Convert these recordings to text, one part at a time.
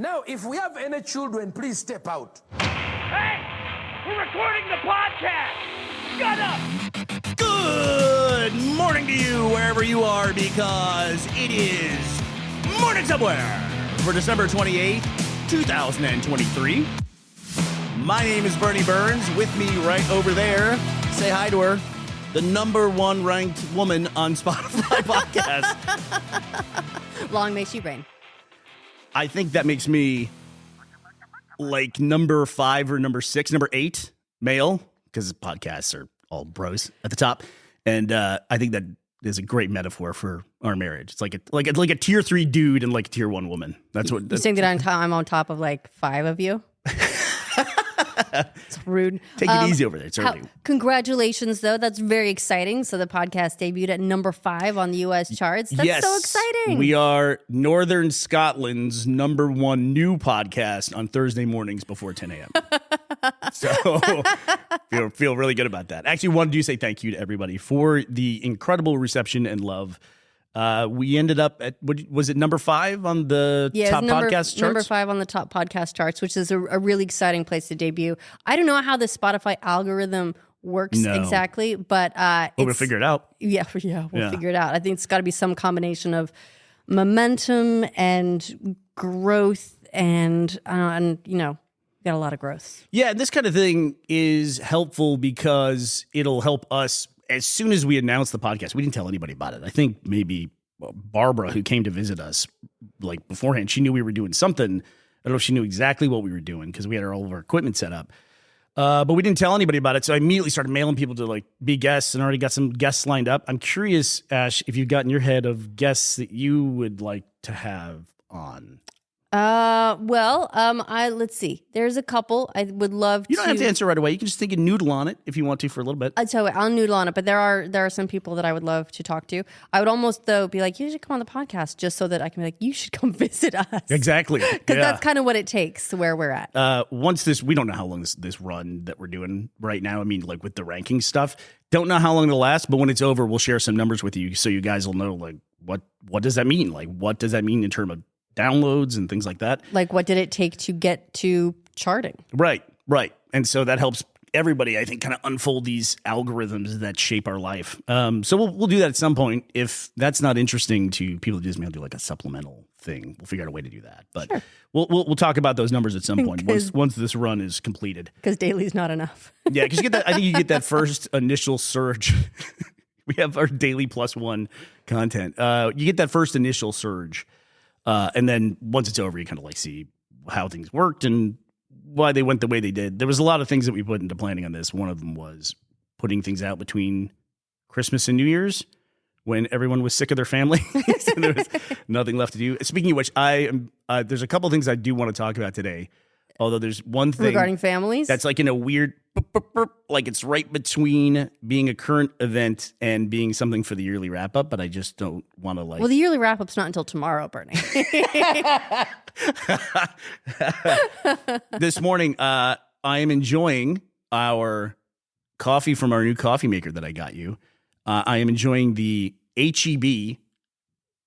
Now, if we have any children, please step out. Hey! We're recording the podcast! Shut up! Good morning to you, wherever you are, because it is Morning Somewhere for December 28th, 2023. My name is Bernie Burns. With me right over there, say hi to her, the number one ranked woman on Spotify podcast. Long may she reign. I think that makes me like number 5 or number 6, number 8 male, because podcasts are all bros at the top. And I think that is a great metaphor for our marriage. It's like a tier 3 dude and like a tier 1 woman. That's what you think that I'm on top of like 5 of you. It's rude. Take it easy over there. It's early. Congratulations, though. That's very exciting. So the podcast debuted at number 5 on the U.S. charts. That's so exciting. We are Northern Scotland's number 1 new podcast on Thursday mornings before 10 a.m. So feel really good about that. Actually, wanted to say thank you to everybody for the incredible reception and love. We ended up at, was it number 5 on the top podcast charts? Number 5 on the top podcast charts, which is a really exciting place to debut. I don't know how the Spotify algorithm works exactly, but we'll figure it out. Yeah, we'll figure it out. I think it's got to be some combination of momentum and growth, and you know, got a lot of growth. Yeah, this kind of thing is helpful because it'll help us. As soon as we announced the podcast, we didn't tell anybody about it. I think maybe Barbara, who came to visit us like beforehand, she knew we were doing something. I don't know if she knew exactly what we were doing because we had all of our equipment set up. But we didn't tell anybody about it. So I immediately started mailing people to like be guests and already got some guests lined up. I'm curious, Ash, if you've got in your head of guests that you would like to have on. Let's see. There's a couple I would love to. You don't have to answer right away. You can just think and noodle on it if you want to for a little bit. I'll noodle on it, but there are some people that I would love to talk to. I would almost, though, be like, you should come on the podcast just so that I can be like, you should come visit us. Exactly. Because that's kind of what it takes where we're at. We don't know how long this run that we're doing right now. I mean, like with the ranking stuff, don't know how long it'll last, but when it's over, we'll share some numbers with you so you guys will know, like, what does that mean? Like, what does that mean in terms of downloads and things like that? Like, what did it take to get to charting? Right. And so that helps everybody, I think, kind of unfold these algorithms that shape our life. So we'll do that at some point. If that's not interesting to people who just may do like a supplemental thing, we'll figure out a way to do that. But sure. We'll talk about those numbers at some point once this run is completed. Because daily's not enough. Yeah, because I think you get that first initial surge. We have our daily +1 content. You get that first initial surge. And then once it's over, you kind of like see how things worked and why they went the way they did. There was a lot of things that we put into planning on this. One of them was putting things out between Christmas and New Year's when everyone was sick of their family. So there was nothing left to do. Speaking of which, there's a couple of things I do want to talk about today. Although there's one thing regarding families that's like in a weird, like it's right between being a current event and being something for the yearly wrap up, but I just don't want to like. Well, the yearly wrap up's not until tomorrow, Bernie. This morning, I am enjoying our coffee from our new coffee maker that I got you. I am enjoying the HEB.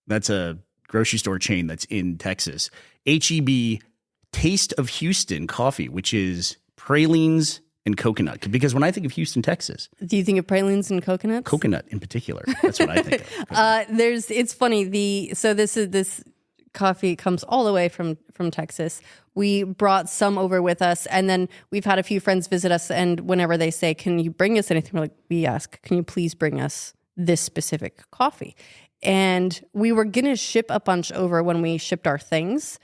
That's a grocery store chain that's in Texas. HEB Taste of Houston coffee, which is pralines and coconut. Because when I think of Houston, Texas, do you think of pralines and coconuts? Coconut in particular. That's what I think of. It's funny. This coffee comes all the way from Texas. We brought some over with us, and then we've had a few friends visit us. And whenever they say, "Can you bring us anything?" we ask, "Can you please bring us this specific coffee?" And we were gonna ship a bunch over when we shipped our things.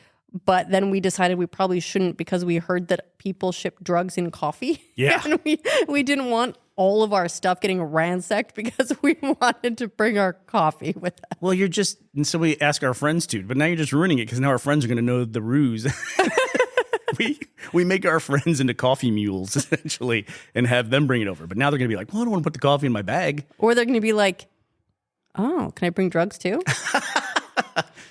But then we decided we probably shouldn't because we heard that people ship drugs in coffee. Yeah. And we didn't want all of our stuff getting ransacked because we wanted to bring our coffee with us. Well, and so we ask our friends to, but now you're just ruining it because now our friends are going to know the ruse. We make our friends into coffee mules, essentially, and have them bring it over. But now they're going to be like, well, I don't want to put the coffee in my bag. Or they're going to be like, oh, can I bring drugs too?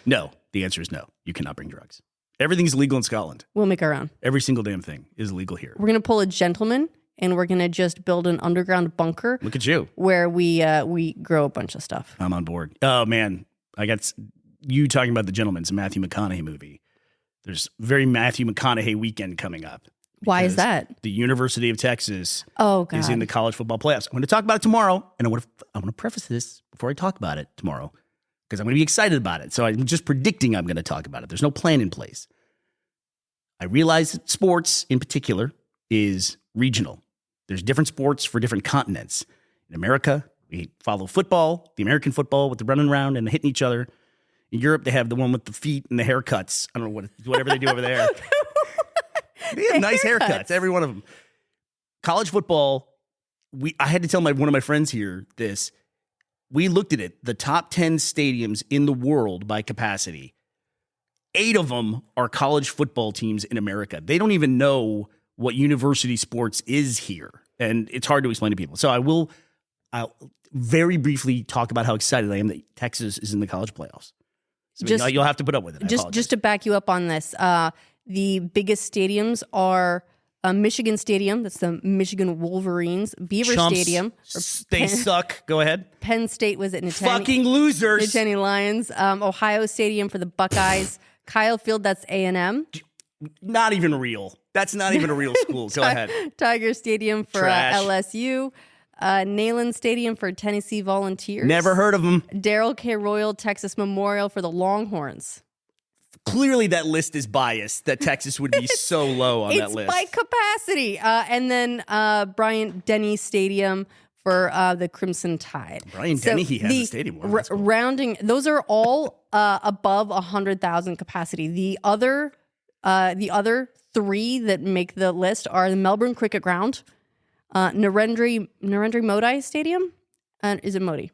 No, the answer is no. You cannot bring drugs. Everything's legal in Scotland. We'll make our own. Every single damn thing is legal here. We're going to pull a gentleman and we're going to just build an underground bunker. Look at you. Where we grow a bunch of stuff. I'm on board. Oh, man. I got you talking about The Gentleman. It's a Matthew McConaughey movie. There's very Matthew McConaughey weekend coming up. Why is that? The University of Texas is in the college football playoffs. I'm going to talk about it tomorrow, and I want to preface this before I talk about it tomorrow because I'm going to be excited about it. So I'm just predicting I'm going to talk about it. There's no plan in place. I realize that sports in particular is regional. There's different sports for different continents. In America, we follow football, the American football with the running around and hitting each other. In Europe, they have the one with the feet and the haircuts. I don't know whatever they do over there. They have nice haircuts, every one of them. College football, I had to tell one of my friends here this. We looked at it, the top 10 stadiums in the world by capacity. 8 of them are college football teams in America. They don't even know what university sports is here. And it's hard to explain to people. So I'll very briefly talk about how excited I am that Texas is in the college playoffs. So you'll have to put up with it. Just to back you up on this, the biggest stadiums are Michigan Stadium. That's the Michigan Wolverines. Beaver Chumps. Stadium. They suck. Go ahead. Penn State was it? Fucking losers. Nittany Lions. Ohio Stadium for the Buckeyes. Kyle Field. That's A&M. Not even real. That's not even a real school. Go ahead. Tiger Stadium for LSU. Neyland Stadium for Tennessee Volunteers. Never heard of them. Darrell K. Royal Texas Memorial for the Longhorns. Clearly that list is biased, that Texas would be so low on that list. It's by capacity. And then Bryant Denny Stadium for the Crimson Tide. Bryant Denny, he has a stadium. Wow, cool. Rounding, those are all above 100,000 capacity. The other 3 that make the list are the Melbourne Cricket Ground, Narendra Modi Stadium, is it Modi?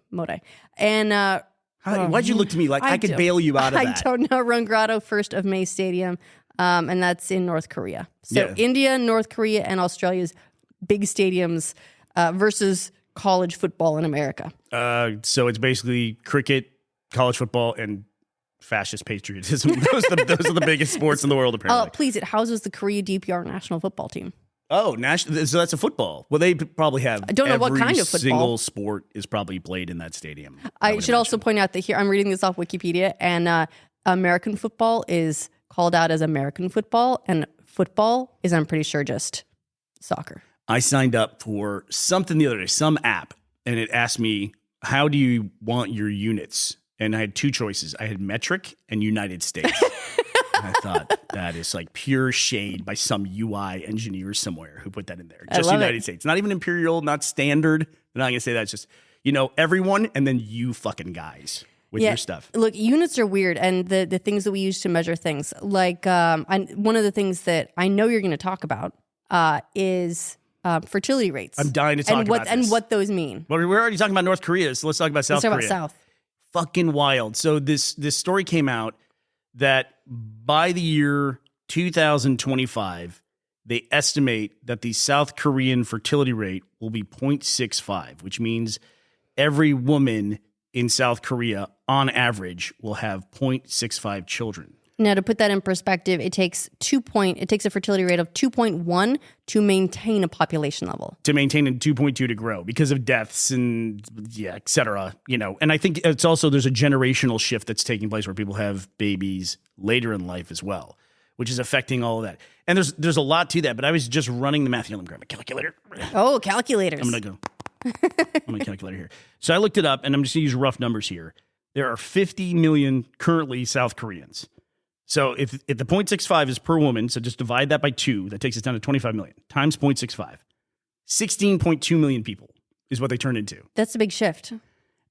And why'd you look to me like I could bail you out of that? I don't know. Rungado First of May Stadium, and that's in North Korea. So India, North Korea, and Australia's big stadiums versus college football in America. So it's basically cricket, college football, and fascist patriotism. Those are the biggest sports in the world, apparently. Please, it houses the Korea DPR national football team. Oh, so that's a football. Well, they probably have. I don't know what kind of football. Single sport is probably played in that stadium. I should also point out that here I'm reading this off Wikipedia, and American football is called out as American football, and football is, I'm pretty sure, just soccer. I signed up for something the other day, some app, and it asked me, "How do you want your units?" And I had 2 choices. I had metric and United States. I thought that is like pure shade by some UI engineer somewhere who put that in there. Just United States. Not even imperial, not standard. They're not going to say that. It's just, everyone and then you fucking guys with your stuff. Look, units are weird. And the things that we use to measure things, like one of the things that I know you're going to talk about is fertility rates. I'm dying to talk about this. And what those mean. Well, we're already talking about North Korea, so let's talk about South Korea. Let's talk about South. Fucking wild. So this story came out that by the year 2025, they estimate that the South Korean fertility rate will be 0.65, which means every woman in South Korea, on average, will have 0.65 children. Now, to put that in perspective, it takes a fertility rate of 2.1 to maintain a population level. To maintain a 2.2 to grow because of deaths and et cetera. And I think it's also there's a generational shift that's taking place where people have babies later in life as well, which is affecting all of that. And there's a lot to that, but I was just running the math. Let me grab a calculator. Oh, calculators. I'm going to calculator here. So I looked it up, and I'm just going to use rough numbers here. There are 50 million currently South Koreans. So if the 0.65 is per woman, so just divide that by 2, that takes us down to 25 million, times 0.65. 16.2 million people is what they turn into. That's a big shift.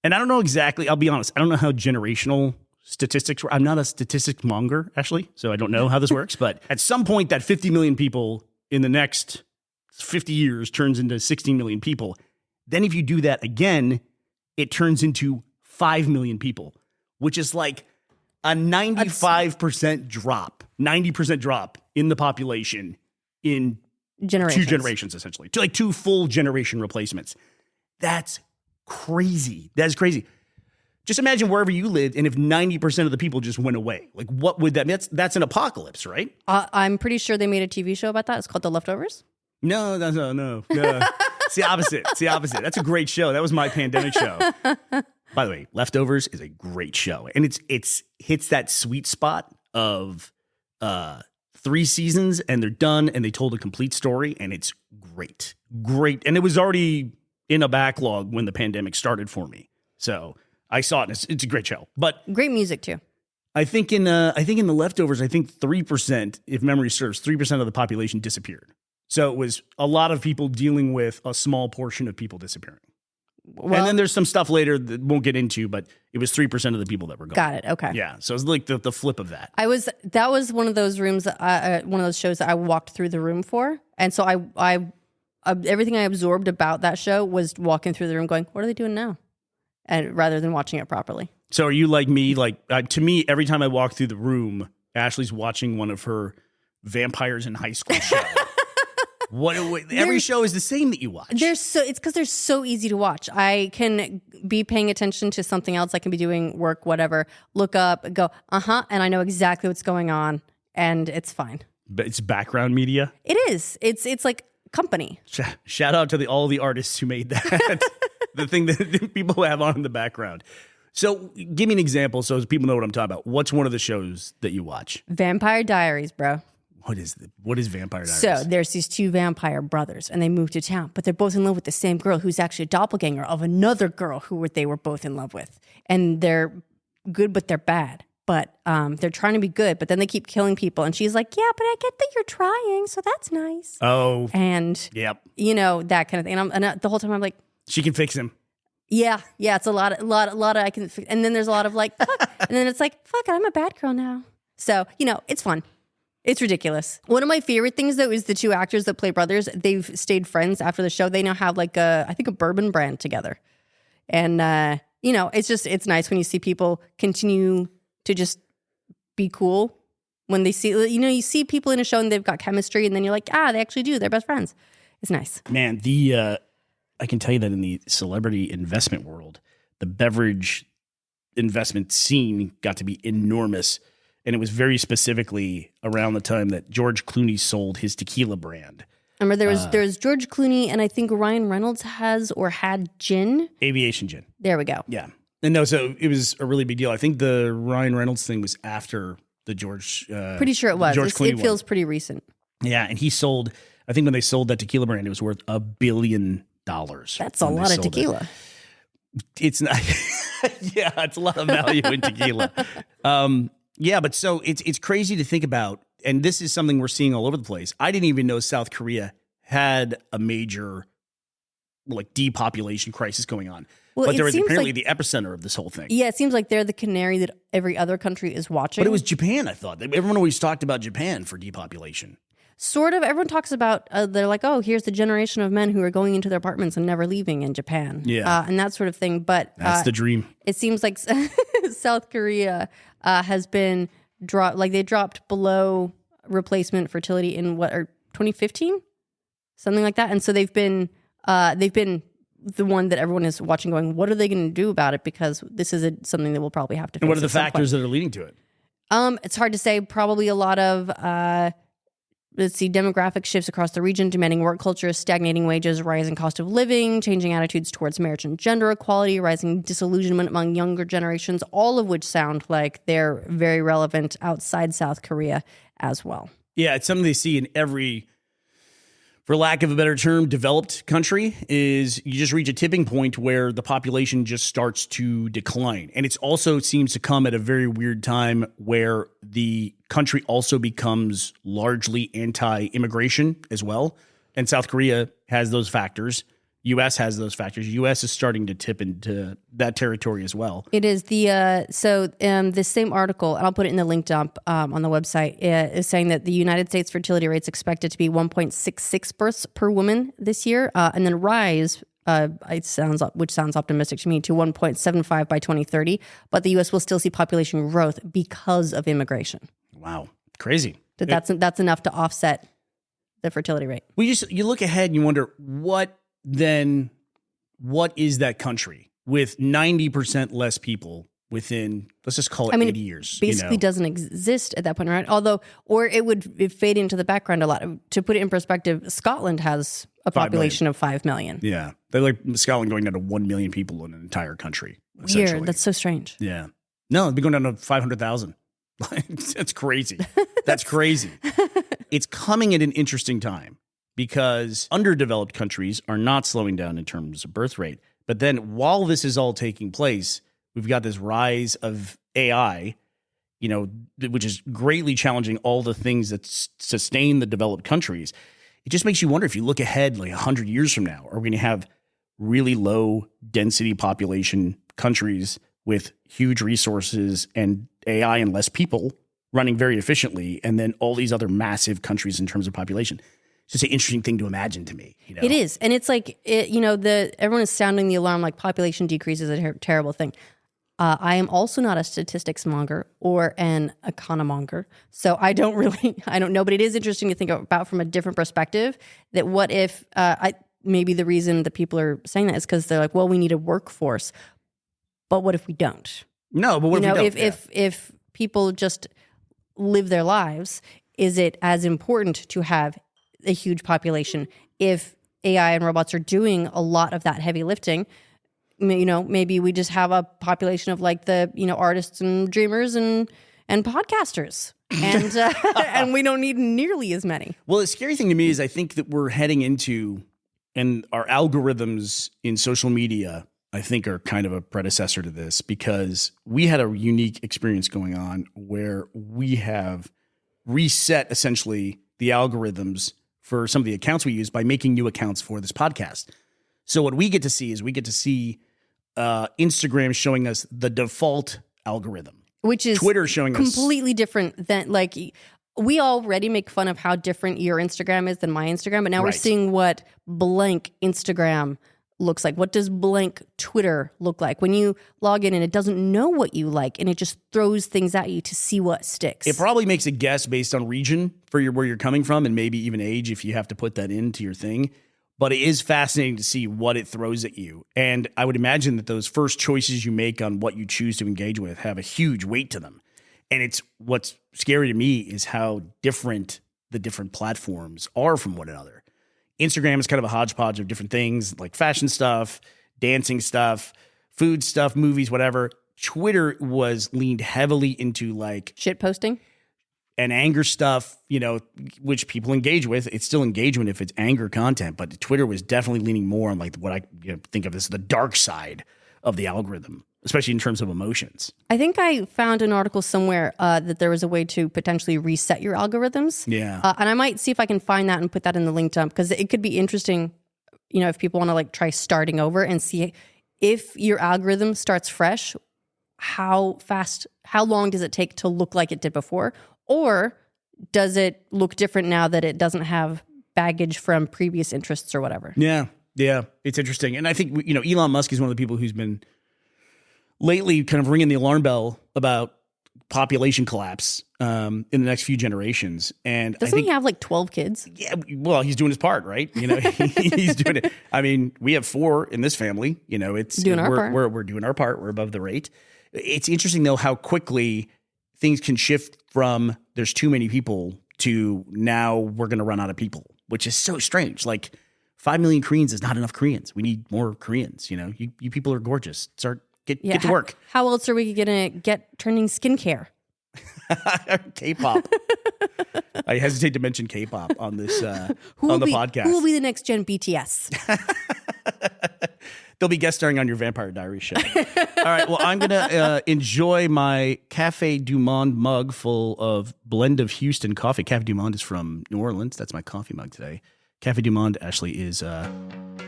And I don't know exactly, I'll be honest, I don't know how generational statistics work. I'm not a statistics monger, Ashley, so I don't know how this works. But at some point, that 50 million people in the next 50 years turns into 16 million people. Then if you do that again, it turns into 5 million people, which is like a 95% drop, 90% drop in the population in 2 generations, essentially. Like 2 full generation replacements. That's crazy. That's crazy. Just imagine wherever you lived, and if 90% of the people just went away. Like, what would that mean? That's an apocalypse, right? I'm pretty sure they made a TV show about that. It's called The Leftovers. No. It's the opposite. That's a great show. That was my pandemic show. By the way, Leftovers is a great show, and it's hits that sweet spot of 3 seasons, and they're done, and they told a complete story, and it's great. And it was already in a backlog when the pandemic started for me. So I saw it, and it's a great show. But Great music, too. I think in The Leftovers, 3%, if memory serves, 3% of the population disappeared. So it was a lot of people dealing with a small portion of people disappearing. Well, and then there's some stuff later that won't get into, but it was 3% of the people that were gone. got it. Okay. Yeah. So it's like the flip of that. That was one of those rooms, one of those shows that I walked through the room for. And so I everything I absorbed about that show was walking through the room going, what are they doing now? And rather than watching it properly. So are you like me? Like to me, every time I walk through the room, Ashley's watching one of her vampires in high school show. Every show is the same that you watch. It's because they're so easy to watch. I can be paying attention to something else. I can be doing work, whatever. Look up, go, and I know exactly what's going on, and it's fine. But it's background media. It is. It's like company. Shout out to all the artists who made that. The thing that people have on in the background. So give me an example so as people know what I'm talking about. What's one of the shows that you watch? Vampire Diaries, bro. What is Vampire Diaries? So there's these 2 vampire brothers, and they move to town, but they're both in love with the same girl who's actually a doppelganger of another girl who they were both in love with. And they're good, but they're bad. But they're trying to be good, but then they keep killing people. And she's like, yeah, but I get that you're trying, so that's nice. Oh. And, yep. That kind of thing. And the whole time I'm like, she can fix him. Yeah, it's a lot of I can, and then there's a lot of like, fuck. And then it's like, fuck, I'm a bad girl now. So, it's fun. It's ridiculous. One of my favorite things, though, is the 2 actors that play brothers. They've stayed friends after the show. They now have like I think a bourbon brand together. And, it's nice when you see people continue to just be cool when they see, you see people in a show and they've got chemistry and then you're like, they actually do. They're best friends. It's nice. Man, I can tell you that in the celebrity investment world, the beverage investment scene got to be enormous. And it was very specifically around the time that George Clooney sold his tequila brand. I remember there was George Clooney, and I think Ryan Reynolds has or had gin. Aviation gin. There we go. Yeah. And no, so it was a really big deal. I think the Ryan Reynolds thing was after the George. Pretty sure it was. It feels pretty recent. Yeah, and he sold. I think when they sold that tequila brand, it was worth $1 billion. That's a lot of tequila. It's not. Yeah, it's a lot of value in tequila. Yeah, but so it's crazy to think about, and this is something we're seeing all over the place. I didn't even know South Korea had a major depopulation crisis going on. Well, but there was apparently the epicenter of this whole thing. Yeah, it seems like they're the canary that every other country is watching. But it was Japan, I thought. Everyone always talked about Japan for depopulation. Sort of. Everyone talks about, they're like, oh, here's the generation of men who are going into their apartments and never leaving in Japan. Yeah. And that sort of thing. But that's the dream. It seems like South Korea has been they dropped below replacement fertility in 2015? Something like that. And so they've been the one that everyone is watching going, what are they going to do about it? Because this is something that we'll probably have to fix. And what are the factors that are leading to it? It's hard to say. Probably a lot of demographic shifts across the region, demanding work culture, stagnating wages, rising cost of living, changing attitudes towards marriage and gender equality, rising disillusionment among younger generations, all of which sound like they're very relevant outside South Korea as well. Yeah, it's something they see in every, for lack of a better term, developed country, is you just reach a tipping point where the population just starts to decline. And it also seems to come at a very weird time where the country also becomes largely anti-immigration as well. And South Korea has those factors. U.S. has those factors. U.S. is starting to tip into that territory as well. It is this same article, and I'll put it in the link dump on the website, is saying that the United States fertility rate is expected to be 1.66 births per woman this year, and then rise, which sounds optimistic to me, to 1.75 by 2030. But the U.S. will still see population growth because of immigration. Wow, crazy. That's enough to offset the fertility rate. You look ahead and you wonder what is that country with 90% less people within, let's just call it 80 years. Basically doesn't exist at that point, right? Or it would fade into the background a lot. To put it in perspective, Scotland has a population of 5 million. Yeah. They're like Scotland going down to 1 million people in an entire country. Weird. That's so strange. Yeah. No, it'd be going down to 500,000. That's crazy. That's crazy. It's coming at an interesting time because underdeveloped countries are not slowing down in terms of birth rate. But then while this is all taking place, we've got this rise of AI, which is greatly challenging all the things that sustain the developed countries. It just makes you wonder if you look ahead like 100 years from now, are we going to have really low density population countries with huge resources and AI and less people running very efficiently, and then all these other massive countries in terms of population? It's just an interesting thing to imagine to me. It is. And it's like, everyone is sounding the alarm like population decrease is a terrible thing. I am also not a statistics monger or an economonger. So I don't know, but it is interesting to think about from a different perspective that what if, maybe the reason that people are saying that is because they're like, well, we need a workforce. But what if we don't? No, but what if we don't? If people just live their lives, is it as important to have a huge population? If AI and robots are doing a lot of that heavy lifting, maybe we just have a population of like the, artists and dreamers and podcasters. And and we don't need nearly as many. Well, the scary thing to me is I think that we're heading into, and our algorithms in social media, I think, are kind of a predecessor to this, because we had a unique experience going on where we have reset essentially the algorithms for some of the accounts we use by making new accounts for this podcast. So what we get to see is Instagram showing us the default algorithm, which is Twitter showing completely different than, like, we already make fun of how different your Instagram is than my Instagram, but now we're seeing what blank Instagram looks like. What does blank Twitter look like? When you log in and it doesn't know what you like and it just throws things at you to see what sticks. It probably makes a guess based on region for where you're coming from, and maybe even age if you have to put that into your thing. But it is fascinating to see what it throws at you. And I would imagine that those first choices you make on what you choose to engage with have a huge weight to them. And what's scary to me is how different the different platforms are from one another. Instagram is kind of a hodgepodge of different things, like fashion stuff, dancing stuff, food stuff, movies, whatever. Twitter was leaned heavily into like shit posting and anger stuff, which people engage with. It's still engagement if it's anger content, but Twitter was definitely leaning more on like what I think of as the dark side of the algorithm, especially in terms of emotions. I think I found an article somewhere that there was a way to potentially reset your algorithms. Yeah. And I might see if I can find that and put that in the link dump, because it could be interesting, if people want to like try starting over and see if your algorithm starts fresh, how long does it take to look like it did before? Or does it look different now that it doesn't have baggage from previous interests or whatever? Yeah. Yeah. It's interesting. And I think, Elon Musk is one of the people who's been lately kind of ringing the alarm bell about population collapse in the next few generations. And doesn't he have like 12 kids? Yeah, well, he's doing his part, right? He's doing it. I mean, we have 4 in this family. We're doing our part. We're above the rate. It's interesting though how quickly things can shift from there's too many people to now we're going to run out of people, which is so strange. Like 5 million Koreans is not enough Koreans. We need more Koreans. You people are gorgeous. Get to work. How else are we going to get turning skincare? K-pop. I hesitate to mention K-pop on this on the podcast. Who will be the next gen BTS? They'll be guest starring on your Vampire Diaries show. All right. Well, I'm going to enjoy my Cafe Du Monde mug full of Blend of Houston coffee. Cafe Du Monde is from New Orleans. That's my coffee mug today. Cafe Du Monde, Ashley, is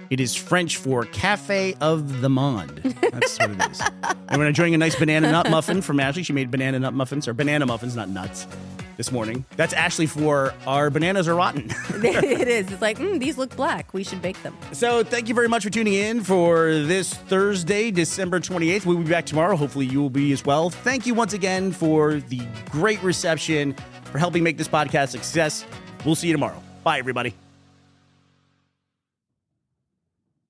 it is French for Cafe of the Monde. That's what it is. And we're enjoying a nice banana nut muffin from Ashley. She made banana nut muffins, or banana muffins, not nuts, this morning. That's Ashley for our bananas are rotten. It is. It's like, these look black. We should bake them. So thank you very much for tuning in for this Thursday, December 28th. We'll be back tomorrow. Hopefully you will be as well. Thank you once again for the great reception, for helping make this podcast a success. We'll see you tomorrow. Bye, everybody.